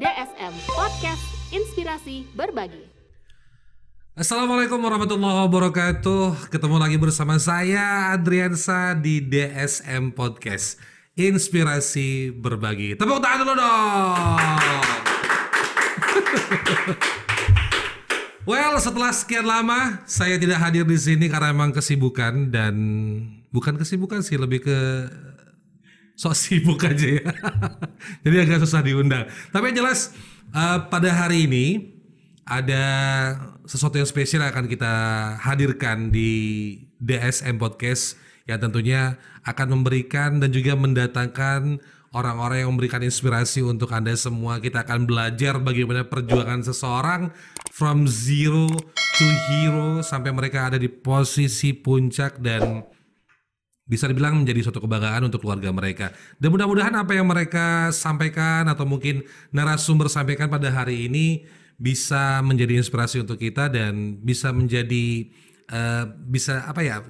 DSM Podcast Inspirasi Berbagi. Assalamualaikum warahmatullahi wabarakatuh. Ketemu lagi bersama saya Adriansa di DSM Podcast Inspirasi Berbagi. Tepuk tangan dulu dong. Well, setelah sekian lama saya tidak hadir di sini karena memang kesibukan, dan bukan kesibukan sih, lebih ke sok sibuk aja ya. Jadi agak susah diundang. Tapi yang jelas pada hari ini ada sesuatu yang spesial yang akan kita hadirkan di DSM Podcast, yang tentunya akan memberikan dan juga mendatangkan orang-orang yang memberikan inspirasi untuk Anda semua. Kita akan belajar bagaimana perjuangan seseorang from zero to hero sampai mereka ada di posisi puncak dan bisa dibilang menjadi suatu kebanggaan untuk keluarga mereka. Dan mudah-mudahan apa yang mereka sampaikan atau mungkin narasumber sampaikan pada hari ini bisa menjadi inspirasi untuk kita dan bisa menjadi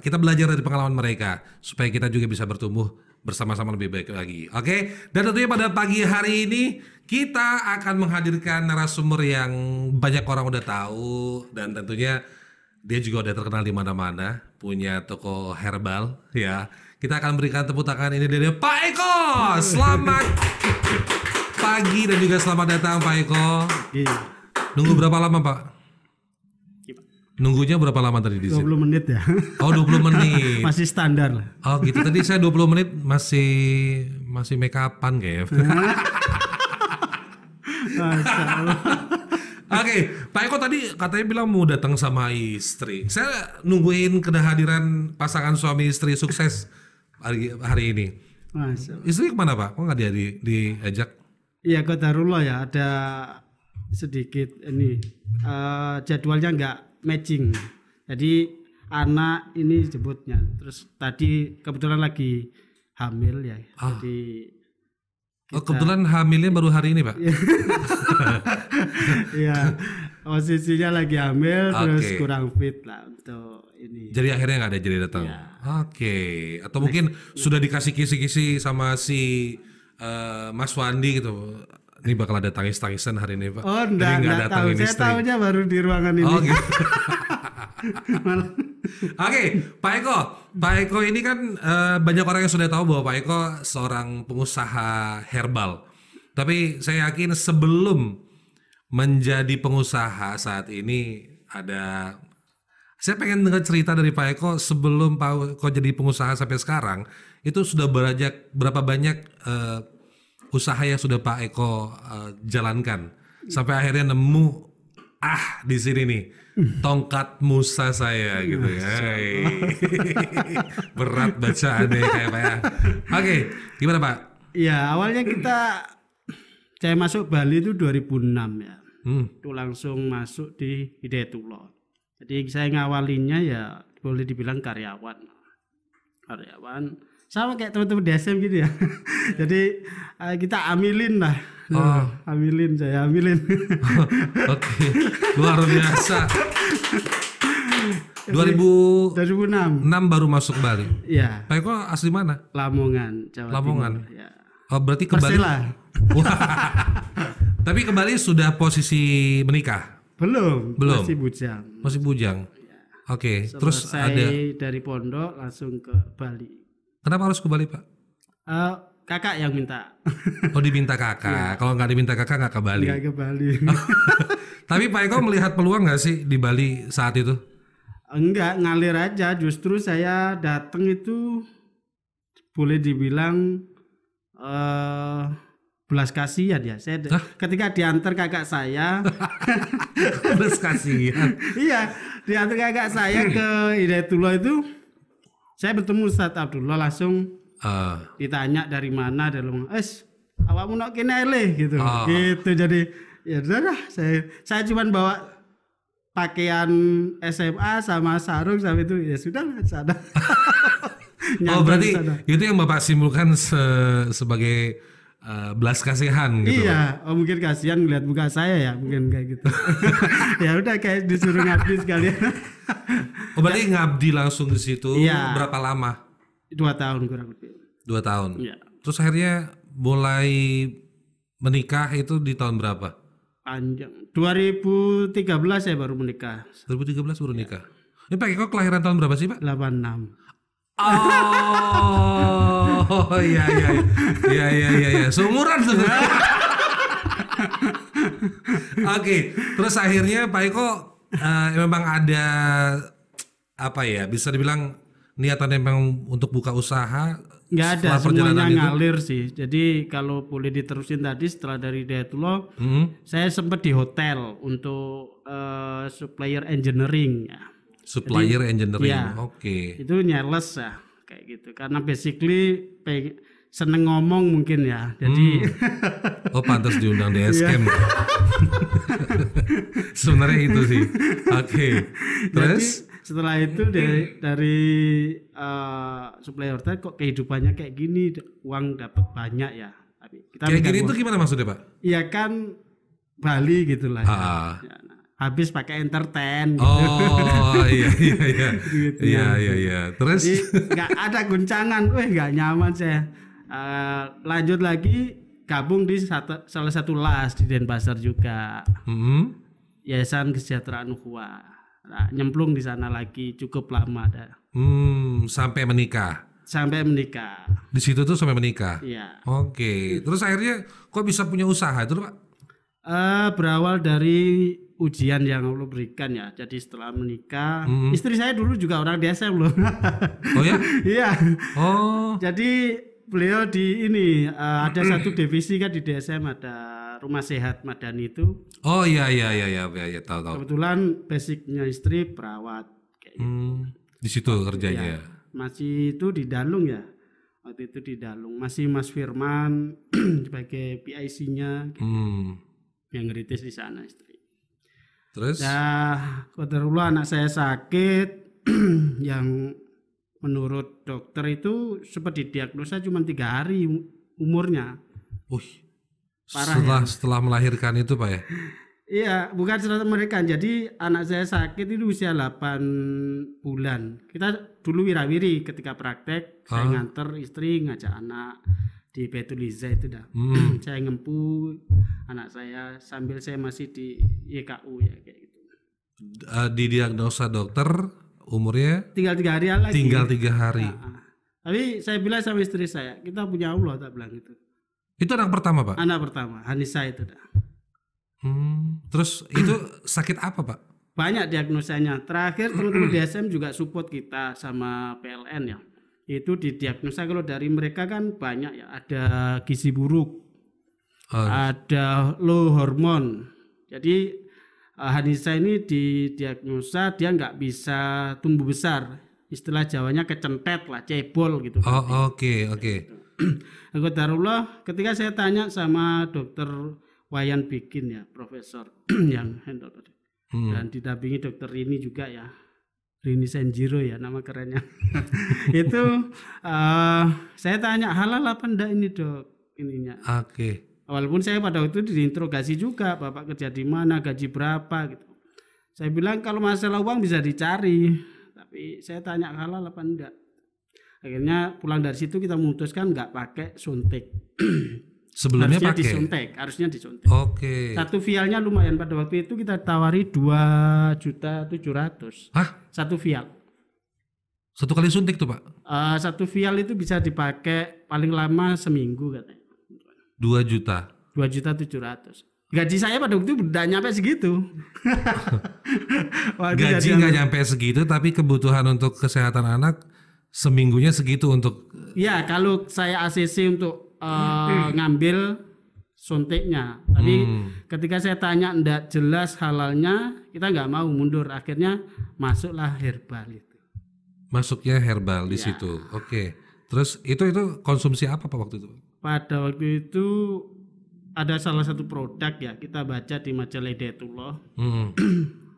kita belajar dari pengalaman mereka supaya kita juga bisa bertumbuh bersama-sama lebih baik lagi. Oke? Dan tentunya pada pagi hari ini kita akan menghadirkan narasumber yang banyak orang udah tahu, dan tentunya dia juga udah terkenal di mana-mana, punya toko herbal ya. Kita akan berikan tepuk tangan ini dari Pak Eko. Selamat pagi dan juga selamat datang Pak Eko. Nunggu berapa lama Pak? Nunggunya berapa lama tadi di sini? 20 menit ya. Oh, 20 menit. Masih standar lah. Oh gitu. Tadi saya 20 menit masih make upan kayaknya. Masya Allah. Oke, Pak Eko tadi katanya bilang mau datang sama istri. Saya nungguin kehadiran pasangan suami istri sukses hari ini. Masya Allah. Istri kemana Pak? Kok nggak diajak? Iya, qadarullah ya, ada sedikit ini jadwalnya nggak matching. Jadi anak ini jemputnya. Terus tadi kebetulan lagi hamil ya. Jadi kebetulan hamilnya baru hari ini Pak? Iya, posisinya lagi hamil, terus kurang fit lah untuk ini. Jadi akhirnya nggak ada jadi datang. Ya. Oke. Atau mungkin sudah dikasih kisi-kisi sama si Mas Wandi gitu. Ini bakal ada tangis-tangisan hari ini Pak. Oh enggak tahu. Saya tahunya baru di ruangan ini. Oh gitu. Oke, Pak Eko ini kan banyak orang yang sudah tahu bahwa Pak Eko seorang pengusaha herbal. Tapi saya yakin sebelum menjadi pengusaha saat ini saya pengen dengar cerita dari Pak Eko sebelum Pak Eko jadi pengusaha sampai sekarang. Itu sudah berapa banyak usaha yang sudah Pak Eko jalankan sampai akhirnya nemu di sini nih tongkat Musa saya gitu ya. Berat bacaannya kayak Pak ya. Oke, gimana Pak? Iya, awalnya saya masuk Bali itu 2006 ya. Itu langsung masuk di Hidayatullah. Jadi saya ngawalinya ya boleh dibilang karyawan sama kayak teman-teman DSM gitu ya. Jadi kita amilin lah. Saya amilin. Oke. Luar biasa. 2006 baru masuk Bali. Iya. Pak Eko asli mana? Lamongan, Jawa Lamongan. Timur. Ya. Oh, berarti ke Bali. Tapi ke Bali sudah posisi menikah? Belum. Masih bujang. Ya. Oke. Terus ada dari pondok langsung ke Bali. Kenapa harus ke Bali Pak? Kakak yang minta. Oh, diminta kakak. Ya. Kalau nggak diminta kakak nggak ke Bali. Nggak ke Bali. Tapi Pak Eko melihat peluang nggak sih di Bali saat itu? Enggak, ngalir aja. Justru saya datang itu boleh dibilang belas kasihan ya. Saya ketika diantar kakak saya. Belas kasihan. Iya, diantar kakak saya ke Hidayatullah itu. Saya bertemu Ustaz Abdullah, langsung ditanya dari mana, awakmu nak kene le gitu. Gitu. Jadi ya udah, saya cuma bawa pakaian SMA sama sarung sama itu, ya sudah sana. Berarti itu yang Bapak simpulkan sebagai belas kasihan gitu. Iya, mungkin kasihan ngeliat muka saya ya, mungkin kayak gitu. Ya udah kayak disuruh ngabdi sekalian. Berarti ngabdi langsung di situ. Iya. Berapa lama? 2 tahun kurang lebih. 2 tahun. Iya. Terus akhirnya mulai menikah itu di tahun berapa? Panjang. 2013 saya baru menikah. 2013 baru nikah. Ini Pak Eko kelahiran tahun berapa sih Pak? 86. Oh, iya. Seumuran tuh. Oke, terus akhirnya Pak Eko memang ada apa ya? Bisa dibilang niatan memang untuk buka usaha. Nggak ada, setelah perjalanan semuanya itu? ngalir sih. Jadi kalau boleh diterusin tadi setelah dari Hidayatullah, saya sempat di hotel untuk supplier engineering ya. Supplier engineering. Iya. Oke. Itu nyales ya kayak gitu. Karena basically seneng ngomong mungkin ya. Jadi Oh, pantas diundang DSCAM. Sebenarnya itu sih. Oke. Terus jadi setelah itu dari supplier hotel kok kehidupannya kayak gini, uang dapat banyak ya. Tapi kita kayak gini megang itu gimana maksudnya Pak? Iya kan Bali gitulah. Ya, habis pakai entertain. Gitu. Oh iya. Gitu Iya. Terus jadi nggak ada guncangan, nggak nyaman saya. Lanjut lagi gabung di salah satu LAS di Denpasar juga. Yayasan Kesejahteraan Ukhuwah. Nah, nyemplung di sana lagi cukup lama dah. Sampai menikah. Sampai menikah. Di situ tuh sampai menikah. Iya. Oke. Terus akhirnya kok bisa punya usaha itu Pak? Berawal dari ujian yang Allah berikan ya. Jadi setelah menikah, istri saya dulu juga orang DSM loh. Oh ya? Iya. Oh. Jadi beliau di ini ada satu divisi kan di DSM, ada Rumah Sehat Madani itu. Oh iya, tahu. Kebetulan basicnya istri perawat kayak gitu. Di situ kerjanya. Ya, masih itu di Dalung ya. Waktu itu di Dalung masih Mas Firman sebagai PIC-nya gitu. Yang ngeritis di sana istri. Terus? Nah, kebetulan anak saya sakit yang menurut dokter itu sempat didiagnosa cuma 3 hari umurnya. Parah setelah melahirkan itu Pak ya? Iya, bukan setelah melahirkan. Jadi anak saya sakit itu usia 8 bulan. Kita dulu wirawiri ketika praktek, saya nganter istri, ngajak anak di Baitul Izzah itu dah. Saya ngempu anak saya sambil saya masih di YKU ya kayak gitu. Didiagnosa dokter umurnya tinggal 3 hari lagi. Tinggal 3 hari. Tapi saya bilang sama istri saya, kita punya Allah, tak bilang itu. Itu anak pertama Pak? Anak pertama, Hanisa itu dah. Terus itu sakit apa Pak? Banyak diagnosanya. Terakhir teman-teman DSM juga support kita sama PLN ya. Itu didiagnosa kalau dari mereka kan banyak ya. Ada gizi buruk, ada low hormon. Jadi Hanisa ini didiagnosa dia nggak bisa tumbuh besar. Istilah Jawanya kecentet lah, cebol gitu. Oke. Alhamdulillah ketika saya tanya sama dokter Wayan Bikin ya, profesor yang handle dan didampingi dokter Rini juga ya, Rini Senjiro ya nama kerennya. Itu saya tanya halal apa enggak ini dok ininya. Oke. Walaupun saya pada waktu itu diinterogasi juga, bapak kerja di mana, gaji berapa gitu. Saya bilang kalau masalah uang bisa dicari, tapi saya tanya halal apa enggak. Akhirnya pulang dari situ kita memutuskan nggak pakai suntik. Sebelumnya pakai? Harusnya disuntik. Oke. Satu vialnya lumayan, pada waktu itu kita tawari 2.700.000. Hah? Satu vial. Satu kali suntik tuh Pak? Satu vial itu bisa dipakai paling lama seminggu katanya. 2 juta. 2.700.000. Gaji saya pada waktu itu udah nyampe segitu. Gaji nggak nyampe segitu, tapi kebutuhan untuk kesehatan anak seminggunya segitu untuk. Ya kalau saya ACC untuk ngambil suntiknya, tapi ketika saya tanya enggak jelas halalnya, kita nggak mau mundur. Akhirnya masuklah herbal itu. Masuknya herbal di situ. Oke. Terus itu konsumsi apa Pak waktu itu? Pada waktu itu ada salah satu produk ya, kita baca di majalah Hidayatullah.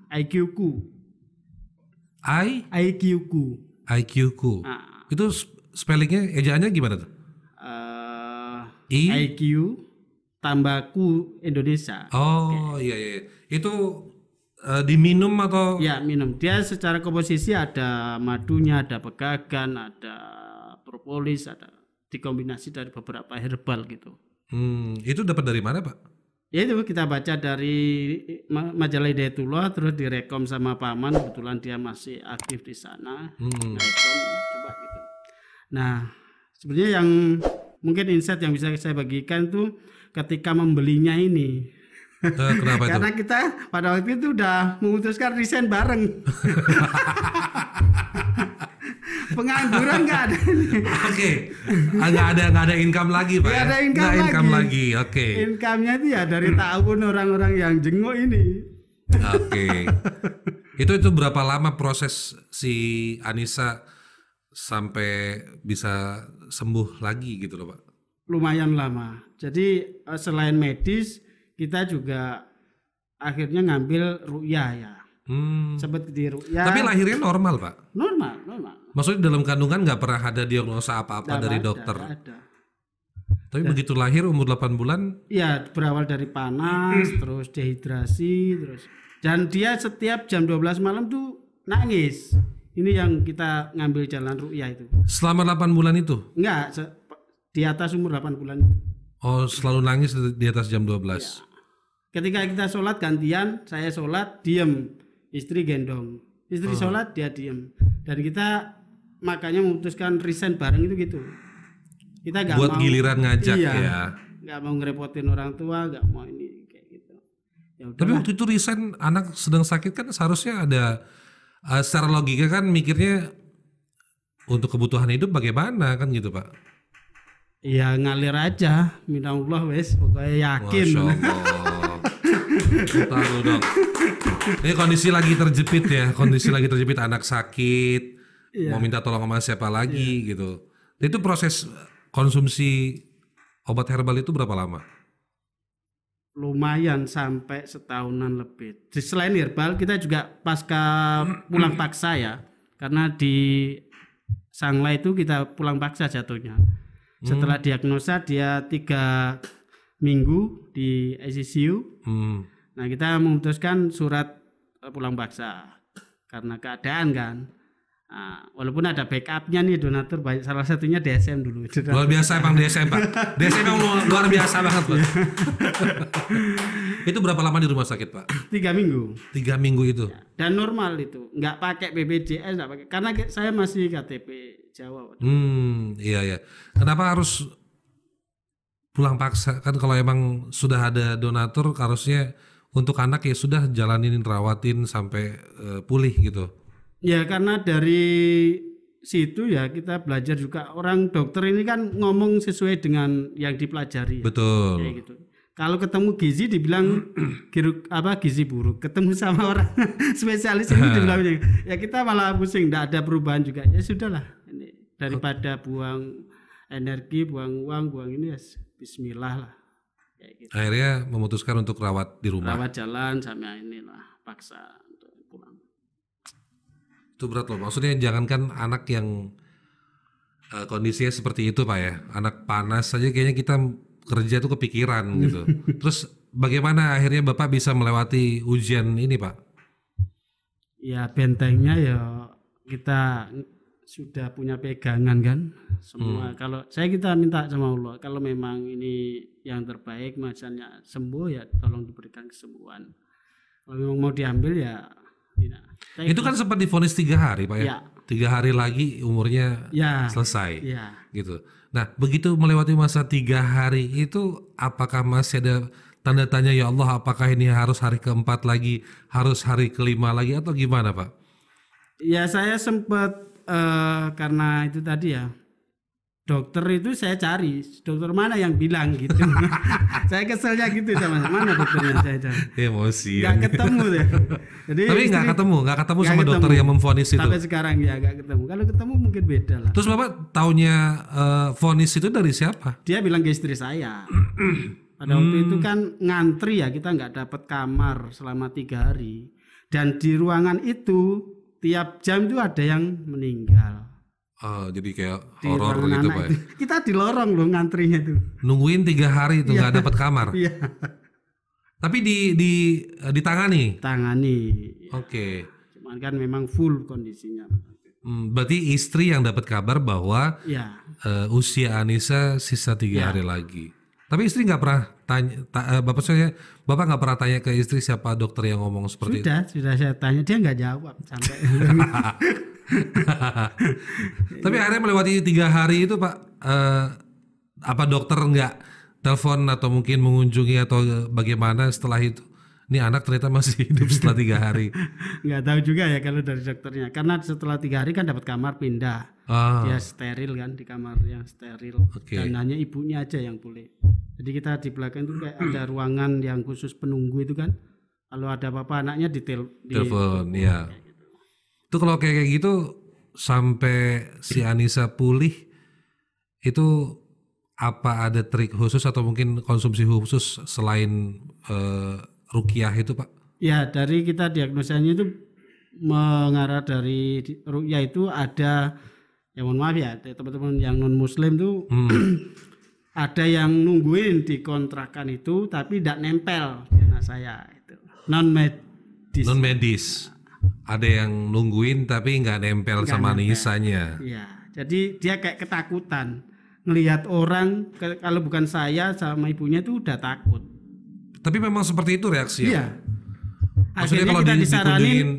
IQQ. IQQ. Nah. Itu spellingnya, ejaannya gimana tuh? IQ Tambaku Indonesia. Oh iya. Itu diminum atau? Ya minum. Dia secara komposisi ada madunya, ada pegagan, ada propolis, ada dikombinasi dari beberapa herbal gitu. Itu dapat dari mana Pak? Ya itu kita baca dari majalah Hidayatullah, terus direkom sama paman, kebetulan dia masih aktif di sana. Direkom, coba gitu. Nah, sebenarnya yang mungkin insight yang bisa saya bagikan tuh ketika membelinya ini. Kenapa itu? Karena kita pada waktu itu udah memutuskan resign bareng. Pengangguran nggak ada. Oke, nggak ada income lagi Pak. Nggak ya? ada income Income lagi. Oke. Income-nya itu ya dari tahun orang-orang yang jenguk ini. Oke. Itu berapa lama proses si Anissa sampai bisa sembuh lagi gitu loh Pak? Lumayan lama. Jadi selain medis kita juga akhirnya ngambil ruqyah ya. Sempat di ruqyah. Tapi lahirnya normal Pak? Normal. Maksudnya dalam kandungan nggak pernah ada diagnosa apa-apa dari dokter? Ada. Tapi begitu lahir umur 8 bulan? Iya, berawal dari panas, terus dehidrasi, terus. Dan dia setiap jam 12 malam tuh nangis. Ini yang kita ngambil jalan ruqyah itu. Selama 8 bulan itu? Enggak, di atas umur 8 bulan. Oh, selalu nangis di atas jam 12? Ya. Ketika kita sholat gantian, saya sholat diem, istri gendong. Istri sholat dia diem. Dan kita makanya memutuskan resign bareng itu gitu. Kita nggak buat mau giliran ngajak iya, ya. Nggak mau ngerepotin orang tua, nggak mau ini kayak gitu. Ya tapi waktu itu resign anak sedang sakit kan seharusnya ada secara logika kan mikirnya untuk kebutuhan hidup bagaimana kan gitu Pak? Iya ngalir aja, minallah wes pokoknya yakin. Masya Allah. Tahu dong. Ini kondisi lagi terjepit anak sakit, mau minta tolong sama siapa lagi gitu. Itu proses konsumsi obat herbal itu berapa lama? Lumayan sampai setahunan lebih. Selain herbal kita juga pasca pulang paksa ya, karena di Sangla itu kita pulang paksa jatuhnya. Setelah diagnosa dia 3 minggu di ICU. Nah kita memutuskan surat pulang paksa karena keadaan kan. Nah, walaupun ada backupnya nih donatur banyak, salah satunya DSM dulu. Luar biasa emang DSM Pak. DSM emang luar biasa banget Pak. Itu berapa lama di rumah sakit Pak? 3 minggu. 3 minggu itu. Dan normal itu, nggak pakai BPJS, nggak pakai, karena saya masih KTP Jawa. Iya. Kenapa harus pulang paksa? Kan kalau emang sudah ada donatur harusnya untuk anak ya sudah jalanin rawatin sampai pulih gitu. Ya karena dari situ ya kita belajar juga, orang dokter ini kan ngomong sesuai dengan yang dipelajari. Betul. Kayak gitu. Kalau ketemu gizi dibilang gizi buruk, ketemu sama orang spesialis ini dibilang ya kita malah pusing, tidak ada perubahan juga. Ya sudahlah, ini daripada buang energi, buang uang, buang ini ya bismillah lah. Kayak gitu. Akhirnya memutuskan untuk rawat di rumah. Rawat jalan sama inilah paksa untuk pulang. Itu berat loh. Maksudnya jangankan anak yang kondisinya seperti itu Pak ya, anak panas saja kayaknya kita kerja tuh kepikiran gitu. Terus bagaimana akhirnya Bapak bisa melewati ujian ini Pak? Ya bentengnya ya kita sudah punya pegangan kan semua. Kalau kita minta sama Allah, kalau memang ini yang terbaik, misalnya sembuh ya tolong diberikan kesembuhan. Kalau memang mau diambil ya itu kan sempat divonis 3 hari Pak ya? 3 hari lagi umurnya selesai gitu. Nah begitu melewati masa 3 hari itu apakah masih ada tanda tanya ya Allah, apakah ini harus hari keempat lagi, harus hari kelima lagi atau gimana Pak? Ya saya sempat karena itu tadi ya, dokter itu saya cari, dokter mana yang bilang gitu. Saya keselnya gitu sama mana dokternya saya cari. Emosi. Gak ketemu deh. Jadi tapi nggak ketemu sama dokter yang memvonis itu. Sampai sekarang ya gak ketemu. Kalau ketemu mungkin beda lah. Terus Bapak taunya vonis itu dari siapa? Dia bilang ke istri saya. Pada waktu itu kan ngantri ya, kita nggak dapat kamar selama 3 hari. Dan di ruangan itu tiap jam itu ada yang meninggal. Jadi kayak horor gitu Pak. Kita di lorong loh ngantrinya tuh. Nungguin 3 hari itu nggak dapat kamar. Iya. Tapi ditangani. Tangani. Oke. Cuman kan memang full kondisinya. Berarti istri yang dapat kabar bahwa usia Anissa sisa 3 hari lagi. Tapi istri nggak pernah tanya, bapak nggak pernah tanya ke istri siapa dokter yang ngomong seperti itu? Sudah saya tanya, dia nggak jawab sampai. Tapi akhirnya melewati 3 hari itu Pak, apa dokter nggak telepon atau mungkin mengunjungi atau bagaimana setelah itu? Ini anak ternyata masih hidup setelah 3 hari. Nggak tahu juga ya kalau dari dokternya, karena setelah 3 hari kan dapat kamar pindah. Dia steril kan, di kamar yang steril. Dan hanya ibunya aja yang boleh. Jadi kita di belakang itu kayak ada ruangan yang khusus penunggu itu kan. Kalau ada apa-apa anaknya telepon ya. Itu kalau kayak gitu sampai si Anissa pulih itu apa ada trik khusus atau mungkin konsumsi khusus selain ruqyah itu Pak? Ya, dari kita diagnosanya itu mengarah dari ruqyah itu ada, ya mohon maaf ya teman-teman yang non muslim tuh ada yang nungguin di kontrakan itu tapi tidak nempel di anak saya itu non medis. Ada yang nungguin tapi nggak nempel sama Nisanya. Iya, jadi dia kayak ketakutan ngelihat orang, kalau bukan saya sama ibunya itu udah takut. Tapi memang seperti itu reaksi. Iya. Maksudnya kalau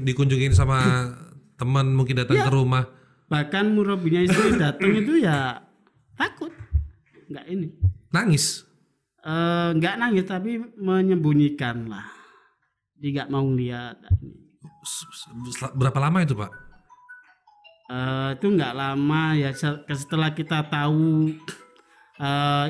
dikunjungin sama teman mungkin datang ke rumah. Bahkan murabinya istri datang itu ya takut. Enggak ini. Nangis? Enggak nangis tapi menyembunyikan lah. Dia nggak mau lihat. Berapa lama itu Pak? Itu nggak lama ya, setelah kita tahu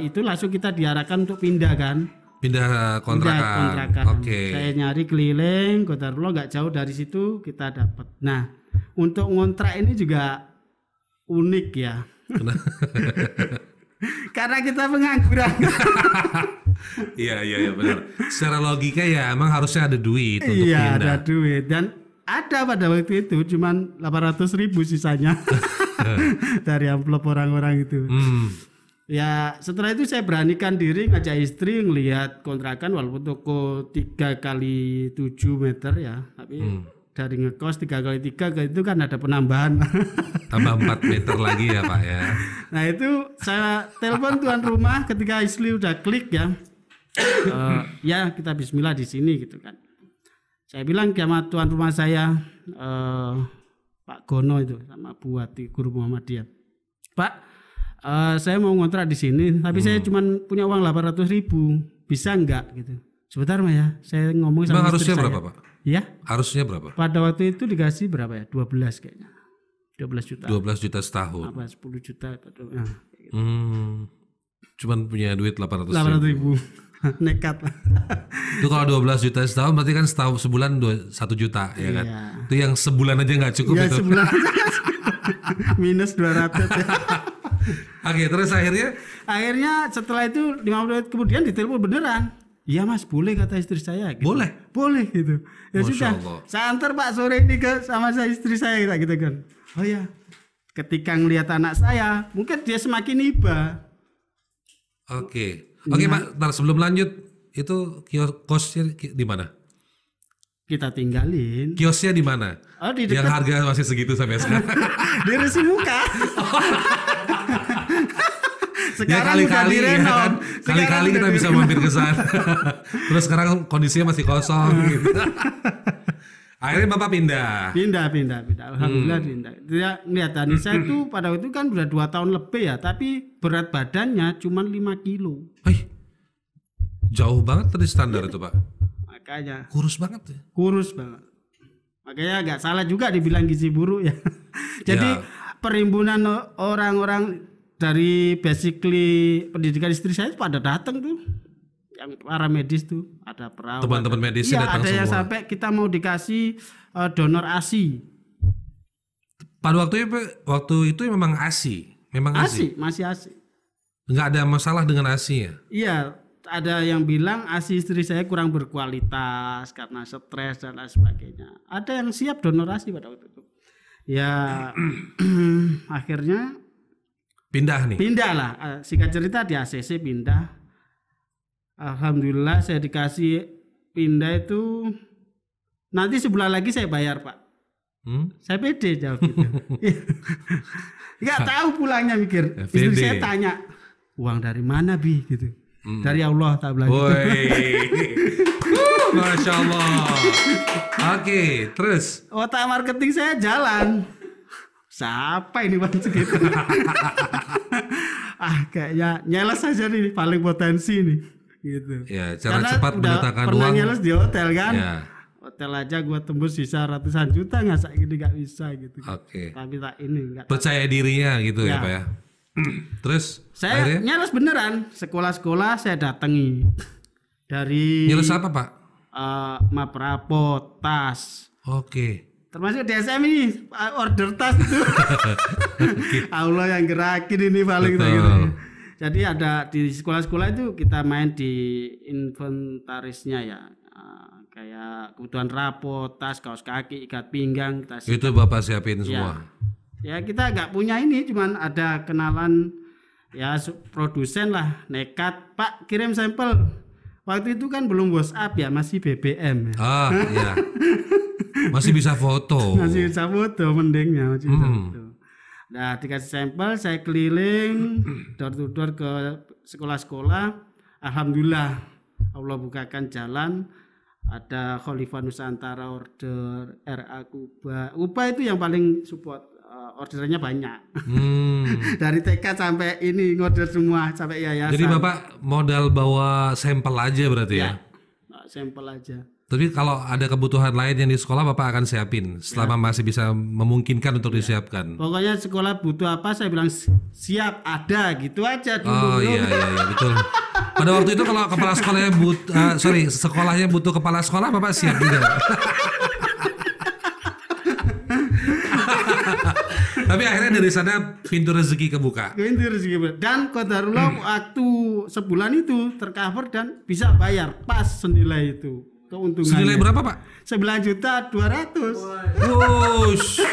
itu langsung kita diarahkan untuk pindah kan. Pindah kontrakan. Oke. Saya nyari keliling, Qadarullah nggak jauh dari situ kita dapat. Nah, untuk ngontrak ini juga unik ya. Karena kita pengangguran. Iya benar. Secara logika ya emang harusnya ada duit untuk pindah. Iya, ada duit dan ada pada waktu itu cuman 800.000 sisanya dari amplop orang-orang itu. Ya setelah itu saya beranikan diri ngajak istri ngelihat kontrakan, walaupun toko 3x7 meter ya, tapi dari ngekos 3x3 itu kan ada penambahan. Tambah 4 meter lagi ya Pak ya. Nah itu saya telepon tuan rumah ketika istri udah klik ya, ya kita bismillah di sini gitu kan. Saya bilang sama tuan rumah saya, Pak Gono itu sama Buati Guru Muhammadiyah, Pak, saya mau ngontrak di sini, tapi saya cuma punya uang 800.000, bisa enggak gitu? Sebentar Mas ya, saya ngomong sama istri harusnya saya. Berapa Pak? Ya? Harusnya berapa? Pada waktu itu dikasih berapa ya? 12 kayaknya. 12 juta. 12 juta setahun. Apa 10 juta atau gitu. Cuman punya duit 800.000. Nekat lah. Itu kalau 12 juta setahun berarti kan setahun sebulan 1 juta ya kan. Itu yang sebulan aja nggak cukup ya, itu. Sebulan minus 200 ya. Oke, terus akhirnya setelah itu 5 menit kemudian ditelepon beneran. Iya Mas, boleh kata istri saya gitu. Boleh gitu. Ya sudah. Saya antar Pak sore ini sama saya istri saya gitu kan. Oh ya. Ketika ngelihat anak saya, mungkin dia semakin iba. Oke, Pak, sebelum lanjut, itu kiosnya di mana? Kita tinggalin. Kiosnya di mana? Oh, di dekat. Yang harga masih segitu sampai sekarang. Di Resi Muka. Sekarang ya, kali-kali udah direnov. Ya kan? Kali-kali kita bisa mampir ke sana. Terus sekarang kondisinya masih kosong gitu. Akhirnya Bapak pindah. Alhamdulillah pindah. Dia lihat Anissa itu pada waktu itu kan udah 2 tahun lebih ya, tapi berat badannya cuma 5 kilo. Jauh banget dari standar itu Pak. Makanya. Kurus banget ya. Makanya agak salah juga dibilang gizi buruk ya. Jadi perhimpunan orang-orang dari basically pendidikan istri saya pada datang tuh. Yang para medis tuh, ada perawat, teman-teman medisnya datang semua. Iya, ada yang sampai kita mau dikasih donor ASI. Pada waktu itu memang ASI, masih ASI. Nggak ada masalah dengan ASI ya? Iya, ada yang bilang ASI istri saya kurang berkualitas karena stres dan lain sebagainya. Ada yang siap donor ASI pada waktu itu. Ya, akhirnya pindah lah. Singkat cerita di ACC pindah. Alhamdulillah saya dikasih pindah itu nanti sebulan lagi saya bayar Pak. Saya pede jawab gitu. Nggak tahu pulangnya mikir. Istri saya tanya, uang dari mana Bi gitu. Dari Allah tak bilang gitu. Masya Allah. Oke, terus Otak marketing saya jalan. Siapa ini Bang segitu? Kayaknya nyeles aja nih paling potensi nih gitu. Ya, cara Karena cepat mendatangkan pernah uang. nyeles di hotel kan. Ya. Hotel aja gua tembus bisa ratusan juta, nggak gini nggak bisa gitu. Oke. Tapi tak ini nggak. Percaya dirinya gitu ya, Ya. Pak ya. Terus Saya akhirnya nyeles beneran. Sekolah-sekolah saya datangi. Dari nyeles apa, Pak? Maprapot, tas. Oke. Termasuk DSM ini order tas itu. Allah yang gerakin ini paling Betul. gitu. Jadi ada di sekolah-sekolah itu kita main di inventarisnya ya. Kayak kebutuhan rapot, tas, kaos kaki, ikat pinggang, tas. Itu Bapak siapin semua. Ya kita nggak punya ini, cuman ada kenalan ya produsen lah, nekat, Pak kirim sampel. Waktu itu kan belum WhatsApp ya, masih BBM ya. Iya. Masih bisa foto. Masih bisa foto mendingnya, masih bisa foto. Nah dikasih sampel, saya keliling door to door ke sekolah-sekolah. Alhamdulillah Allah bukakan jalan. Ada Khalifah Nusantara order, RA Kuba. UBA itu yang paling support, orderannya banyak. Dari TK sampai ini ngorder semua sampai yayasan. Jadi Bapak modal bawa sampel aja berarti ya? Sampel aja. Tapi kalau ada kebutuhan lain yang di sekolah Bapak akan siapin selama masih bisa memungkinkan untuk disiapkan. Pokoknya sekolah butuh apa saya bilang siap, ada gitu aja dulu. Oh iya betul. Pada waktu itu kalau kepala sekolahnya sekolahnya butuh kepala sekolah Bapak siap juga. Tapi akhirnya dari sana pintu rezeki kebuka. Dan qadarullah waktu sebulan itu tercover dan bisa bayar pas senilai itu. Keuntungannya. Senilai berapa Pak? 9.200.000. Wush.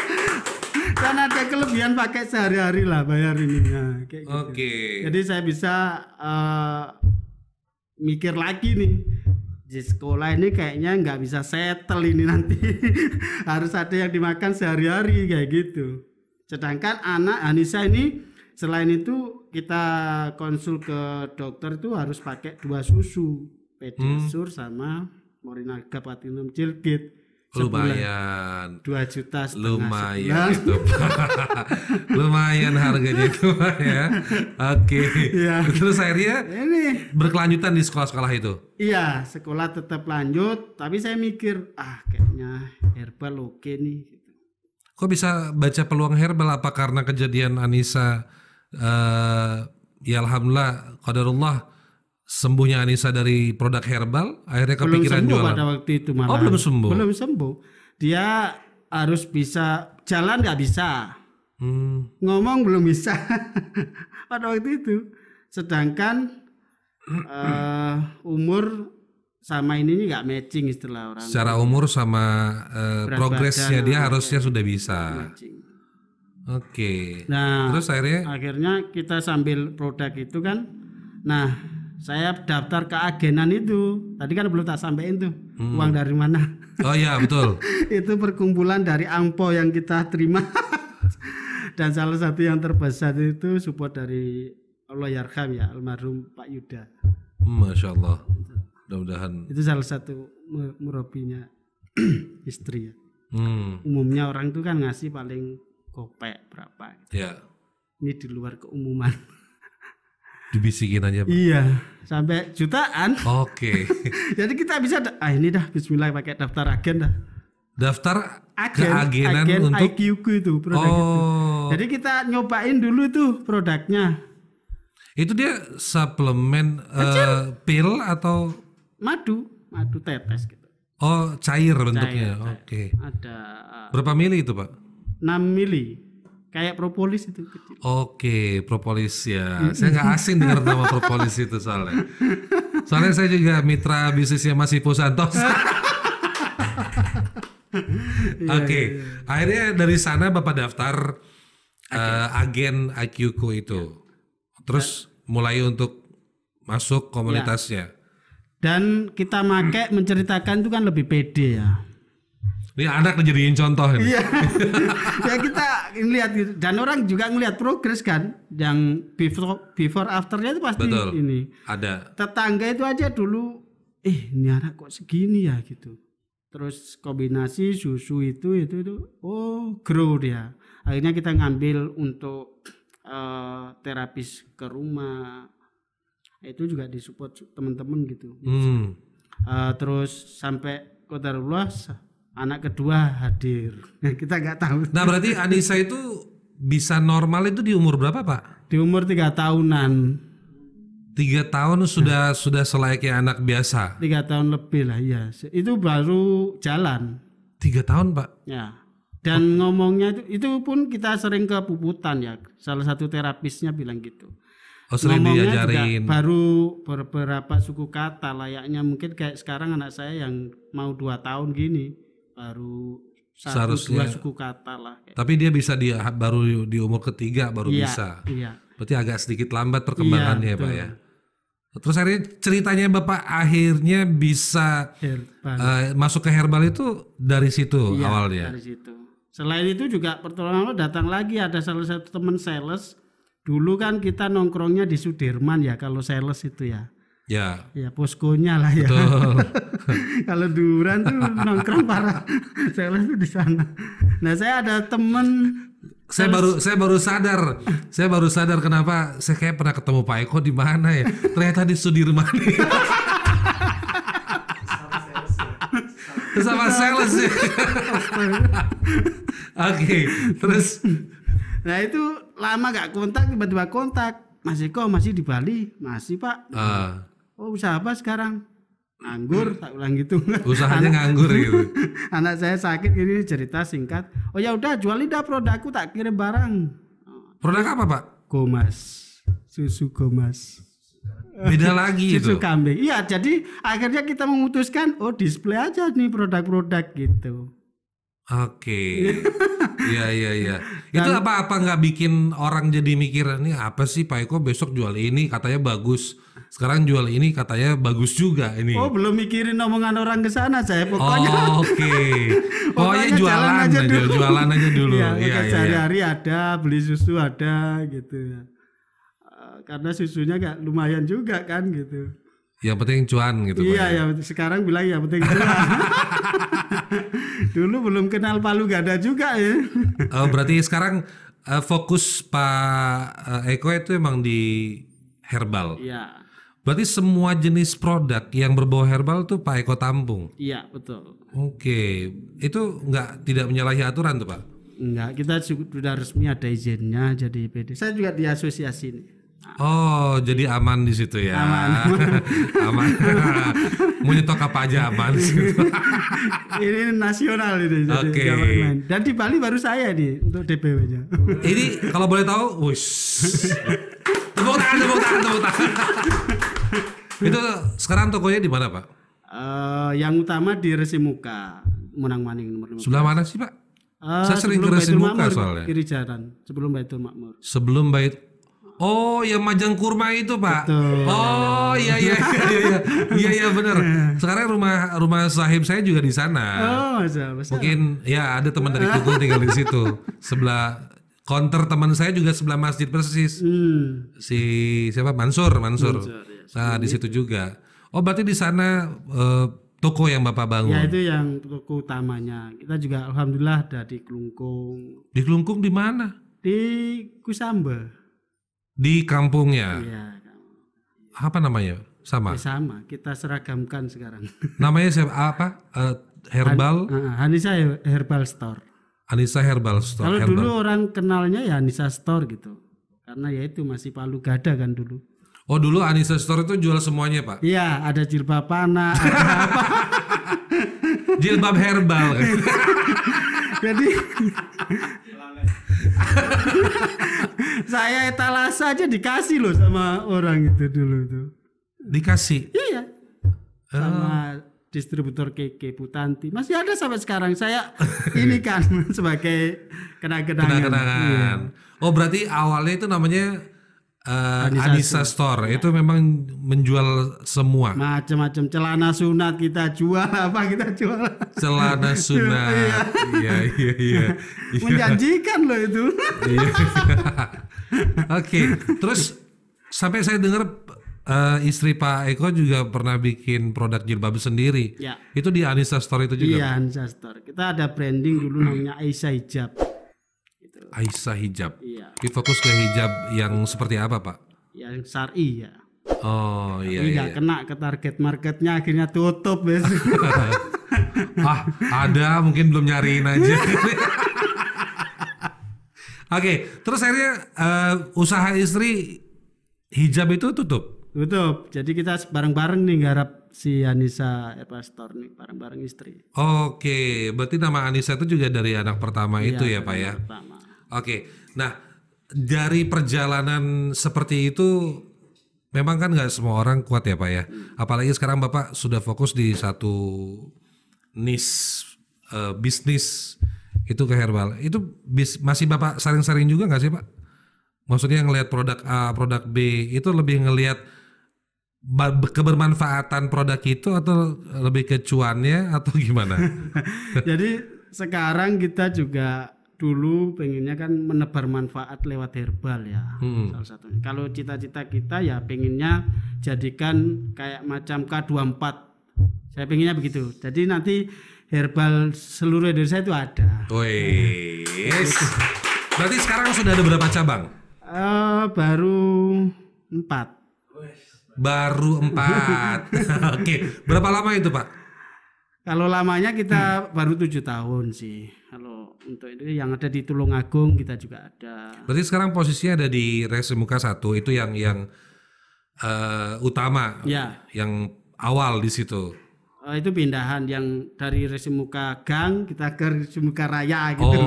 Dan ada kelebihan pakai sehari-hari lah bayar ini. Nah, kayak gitu. Oke. Jadi saya bisa mikir lagi nih. Di sekolah ini kayaknya nggak bisa settle ini nanti. Harus ada yang dimakan sehari-hari kayak gitu. Sedangkan anak Anissa ini selain itu kita konsul ke dokter itu harus pakai 2 susu. Pediasure sama Morinaga Platinum Cilkit. Lumayan. 2,5 juta. Lumayan itu Pak. Lumayan harganya itu Pak ya. Oke. Ya. Terus akhirnya Ini berkelanjutan di sekolah-sekolah itu. iya, sekolah tetap lanjut, tapi saya mikir, kayaknya herbal oke nih. Kok bisa baca peluang herbal? Apa karena kejadian Anissa? Ya alhamdulillah, qadarullah sembuhnya Anissa dari produk herbal, akhirnya Belum kepikiran sembuh jualan. pada waktu itu malah. Oh belum sembuh. Belum sembuh. Dia harus bisa jalan nggak bisa, ngomong belum bisa pada waktu itu. Sedangkan umur sama ini nggak matching istilah orang. Secara umur sama progresnya badan, dia harusnya sudah bisa. Matching. Oke. Nah, Terus akhirnya kita sambil produk itu kan. Nah, saya daftar ke agenan itu. Tadi kan belum tak sampein tuh. Uang dari mana? Oh iya betul. Itu perkumpulan dari angpo yang kita terima. Dan salah satu yang terbesar itu support dari Allah yarham ya, almarhum Pak Yuda. Masya Allah. Mudah-mudahan. Itu salah satu murabinya istri ya. Hmm. Umumnya orang itu kan ngasih paling kopek berapa gitu. Ya. Ini di luar keumuman. Dibisikin aja Pak. Iya, sampai jutaan. Oke. Jadi kita bisa ini dah bismillah pakai daftar agen dah. Daftar ke agenan untuk IQQ itu produk itu. Jadi kita nyobain dulu tuh produknya. Itu dia suplemen pil atau Madu tetes gitu. oh cair bentuknya. Cair. Oke. Ada Berapa mili itu Pak? 6 mili. Kayak propolis itu kecil. Oke, propolis ya. Saya nggak asing dengar nama propolis itu soalnya. Soalnya saya juga mitra bisnisnya Mas Ipo Santos. Oke, akhirnya dari sana Bapak daftar agen IQQ itu. Terus mulai untuk masuk komunitasnya. Dan kita make menceritakan itu kan lebih pede ya. Ini anak dijadiin contoh ini. Iya. Ya kita lihat gitu. Dan orang juga ngelihat progres kan, yang before afternya itu pasti. Betul. Ini. Ada. Tetangga itu aja dulu, ini anak kok segini ya gitu. Terus kombinasi susu itu, oh grow dia. Akhirnya kita ngambil untuk terapis ke rumah. Itu juga disupport teman-teman gitu. Terus sampai qadarullah anak kedua hadir. Kita nggak tahu. Nah berarti Anissa itu bisa normal itu di umur berapa Pak? Di umur 3 tahunan. 3 tahun sudah selayaknya anak biasa. 3 tahun lebih lah ya. Itu baru jalan. 3 tahun Pak? Ya. Dan ngomongnya itu pun kita sering ke puputan ya. Salah satu terapisnya bilang gitu. Oh sering ngomongnya diajarin. Juga baru beberapa suku kata, layaknya mungkin kayak sekarang anak saya yang mau 2 tahun gini baru 1-2 suku kata lah. Tapi dia bisa baru di umur ketiga baru Iya, bisa. Iya. Berarti agak sedikit lambat perkembangannya Iya, Pak ya. Terus akhirnya ceritanya Bapak akhirnya bisa masuk ke herbal itu dari situ Iya, awalnya. dari situ. Selain itu juga pertolongan datang lagi, ada salah satu teman sales. Dulu kan kita nongkrongnya di Sudirman ya, kalau sales itu ya. Ya. Ya poskonya lah ya. Betul. Kalau Duran tuh nongkrong para sales tuh di sana. Nah, saya ada temen Saya baru sadar kenapa saya kayak pernah ketemu Pak Eko di mana ya. Ternyata di Sudirman. Sama sales ya. Oke, terus nah itu lama gak kontak, tiba-tiba kontak. Mas Eko masih di Bali? Masih Pak. Oh usaha apa sekarang? Nganggur, tak ulang gitu. Usahanya nganggur gitu. Anak saya sakit ini cerita singkat. Oh ya udah jualin dah produkku, tak kirim barang. Produk apa Pak? Gomas, susu Gomas. Beda lagi Susu itu. kambing. Iya, jadi akhirnya kita memutuskan display aja nih produk-produk gitu. Oke. Iya. Itu apa nggak bikin orang jadi mikir ini apa sih Pak Eko besok jual ini katanya bagus. Sekarang jual ini katanya bagus juga ini. Oh, belum mikirin omongan orang ke sana saya pokoknya. Oke. Pokoknya jualan aja dulu. Iya. Sehari-hari ada, beli susu ada gitu ya. Karena susunya gak lumayan juga kan gitu. Yang penting cuan gitu. Iya, ya sekarang bilang yang penting cuan. Dulu belum kenal palu gada juga ya. Berarti sekarang fokus Pak Eko itu emang di herbal. Iya. Berarti semua jenis produk yang berbau herbal tuh Pak Eko tampung. Iya, betul. Oke. Itu tidak menyalahi aturan tuh Pak? Enggak, kita sudah resmi ada izinnya jadi PD. Saya juga di asosiasi ini. Oh, jadi aman di situ ya. Aman. Mau nyetok apa aja aman. Ini nasional ini. Oke. Dan di Bali baru saya nih untuk DPW-nya. Ini kalau boleh tahu, tepuk tangan. Itu sekarang tokonya di mana Pak? Yang utama di Resi Muka, Munang Maning nomor 15. Sebelah mana sih Pak? Saya sering ke Resi Muka soalnya. Kiri jalan, sebelum Baitul Makmur. Oh, yang Majang Kurma itu Pak. Betul. Oh, iya benar. Sekarang rumah sahib saya juga di sana. Oh, masa. Mungkin ya ada teman dari Kuku tinggal di situ. Sebelah counter teman saya juga sebelah masjid persis. Si siapa? Mansur. Nah, di situ juga. Oh, berarti di sana toko yang Bapak bangun. Ya, itu yang toko utamanya. Kita juga alhamdulillah ada di Klungkung. Di Klungkung di mana? Di Kusamba. Di kampungnya. Iya. Apa namanya? Sama. Sama, kita seragamkan sekarang. Namanya siapa? Apa? Herbal? Anissa Herbal Store. Anissa Herbal Store. Kalau dulu orang kenalnya ya Anissa Store gitu. Karena ya itu masih palu gada kan dulu. Oh, dulu Anissa Store itu jual semuanya Pak? Iya, ada jilbab panah, ada apa. Jilbab herbal. Jadi saya etalase aja dikasih loh sama orang itu dulu tuh. Dikasih? Iya. Sama distributor Keke Putanti. Masih ada sampai sekarang. Saya ini kan sebagai kenang-kenangan. Iya. Oh, berarti awalnya itu namanya Anissa Store itu memang menjual semua macam-macam celana sunat kita jual, apa kita jual celana sunat. Iya. menjanjikan loh itu. Iya. Oke, terus sampai saya dengar istri Pak Eko juga pernah bikin produk jilbab sendiri. Ya. Itu di Anissa Store itu juga. Iya, Anissa Store. Kita ada branding dulu namanya Aisyah Hijab. Aisyah Hijab. Iya. Fokus ke hijab yang seperti apa, Pak? Yang syar'i ya. Oh iya. Tidak kena ke target marketnya, akhirnya tutup besok. Ada mungkin belum nyariin aja. Oke, terus akhirnya usaha istri hijab itu tutup. Tutup. Jadi kita bareng-bareng nih garap si Anissa Herbal Store nih, bareng-bareng istri. Oke, berarti nama Anissa itu juga dari anak pertama itu ya, Pak ya? Pertama. Oke, nah dari perjalanan seperti itu memang kan nggak semua orang kuat ya Pak ya. Apalagi sekarang Bapak sudah fokus di satu niche bisnis itu ke herbal. Itu masih Bapak sering-sering juga nggak sih Pak? Maksudnya ngelihat produk A, produk B itu lebih ngelihat kebermanfaatan produk itu atau lebih ke cuannya atau gimana? Jadi sekarang kita juga dulu pengennya kan menebar manfaat lewat herbal ya, salah satunya. Kalau cita-cita kita ya pengennya jadikan kayak macam K24. Saya pengennya begitu. Jadi nanti herbal seluruh Indonesia itu ada. Wih, berarti sekarang sudah ada berapa cabang? Baru 4. Baru 4. Oke, berapa lama itu Pak? Kalau lamanya kita baru 7 tahun sih. Kalau untuk itu yang ada di Tulungagung kita juga ada. Berarti sekarang posisinya ada di Resi Muka 1 itu yang utama, ya. Yang awal di situ. Itu pindahan yang dari Resi Muka Gang kita ke Resi Muka Raya gitu.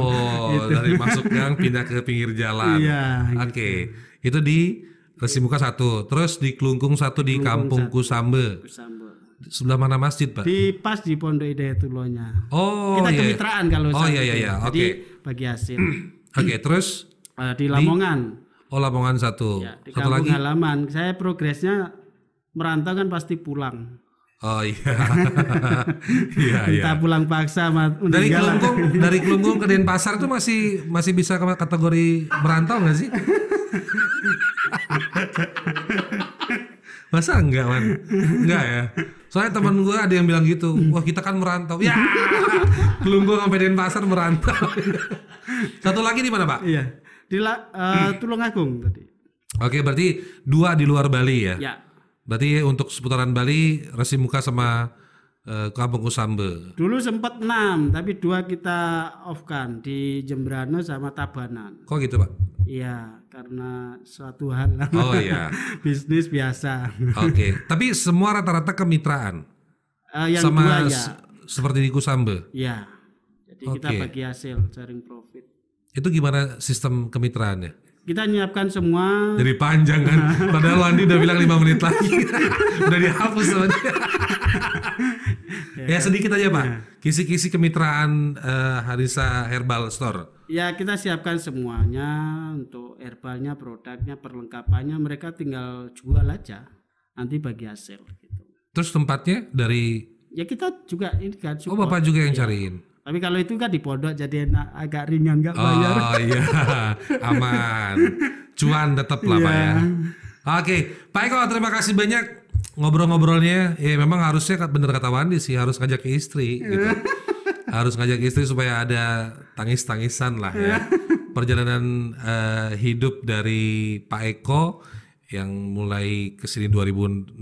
Gitu. Dari masuk gang pindah ke pinggir jalan. Iya. Oke, itu di Resi Muka 1. Terus di Klungkung 1 di Kampung Kusambe. Sebelah mana masjid Pak? Pas di Pondok Hidayatullohnya. Oh kita iya. kemitraan kalau iya. Oke. Jadi bagi hasil. Oke, terus di Lamongan. Lamongan 1. Ya, di satu kampung lagi halaman. Saya progresnya merantau kan pasti pulang. Oh iya. Iya. Entah pulang paksa dari Klungkung ke Denpasar itu masih bisa kategori merantau nggak sih? Masa enggak Man? Enggak ya. Soalnya teman gue ada yang bilang gitu. Wah kita kan merantau. Ya. Klungkung sampai Denpasar merantau. Satu lagi di mana Pak? Iya. Di Tulungagung tadi. Oke, berarti 2 di luar Bali ya? Ya. Berarti untuk seputaran Bali, Resi Muka sama Kampung Kusambe. Dulu sempat 6, tapi 2 kita off-kan di Jembrana sama Tabanan. Kok gitu Pak? Iya, karena suatu hal. Oh iya. Bisnis biasa. Oke, tapi semua rata-rata kemitraan. Yang sama 2 ya. Seperti di Kusambe. Iya. Jadi kita bagi hasil, sharing profit. Itu gimana sistem kemitraannya? Kita nyiapkan semua. Jadi panjang kan. Padahal Wandi udah bilang 5 menit lagi. Udah dihapus sama dia. Ya sedikit aja Pak. Kisi-kisi kemitraan Anissa Herbal Store. Ya kita siapkan semuanya untuk herbalnya, produknya, perlengkapannya. Mereka tinggal jual aja. Nanti bagi hasil. Gitu. Terus tempatnya dari? Ya kita juga ini kan. Oh Bapak juga yang cariin. Tapi kalau itu kan di pondok jadi enak, agak ringan nggak bayar. Oh iya, aman. Cuan tetap lah Pak ya. Oke, Pak Eko terima kasih banyak ngobrol-ngobrolnya. Ya memang harusnya bener kata Wandi sih, harus ngajak ke istri gitu. Harus ngajak istri supaya ada tangis-tangisan lah ya. Perjalanan hidup dari Pak Eko yang mulai kesini 2006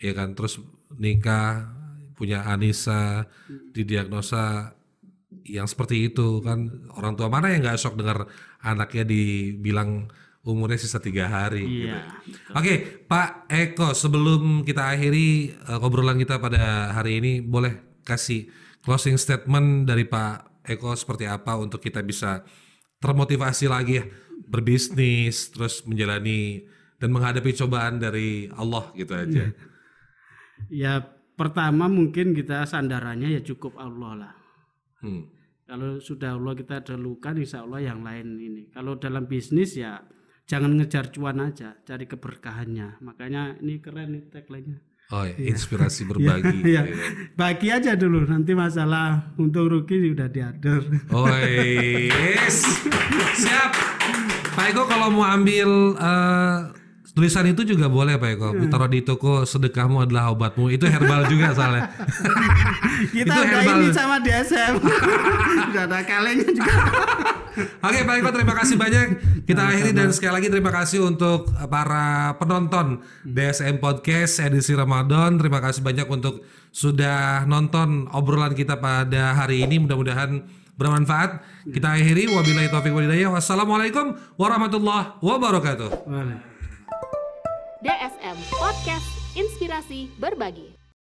ya kan, terus nikah, punya Anissa, didiagnosa yang seperti itu kan. Orang tua mana yang nggak shock dengar anaknya dibilang umurnya sisa 3 hari. Iya. Gitu. Oke, Pak Eko, sebelum kita akhiri obrolan kita pada hari ini, boleh kasih closing statement dari Pak Eko seperti apa untuk kita bisa termotivasi lagi ya, berbisnis, terus menjalani dan menghadapi cobaan dari Allah gitu aja. Ya pertama mungkin kita sandarannya ya cukup Allah lah. Kalau sudah Allah kita dahulukan, insya Allah yang lain ini. Kalau dalam bisnis ya jangan ngejar cuan aja, cari keberkahannya. Makanya ini keren nih tagline-nya. Oh ya, inspirasi berbagi. Iya. Bagi aja dulu, nanti masalah untung rugi udah diatur. Oh yes. Siap. Pak Eko kalau mau ambil tulisan itu juga boleh Pak Eko. Taruh di toko sedekahmu adalah obatmu. Itu herbal juga soalnya. Kita Itu udah herbal. ini sama DSM. Udah ada kalengnya juga. Oke Pak Eko, terima kasih banyak. Kita akhiri dan sekali lagi terima kasih untuk para penonton DSM Podcast edisi Ramadan. Terima kasih banyak untuk sudah nonton obrolan kita pada hari ini. Mudah-mudahan bermanfaat. Kita akhiri. Wabillahi taufiq wal hidayah. Wassalamualaikum warahmatullahi wabarakatuh. DSM Podcast Inspirasi Berbagi.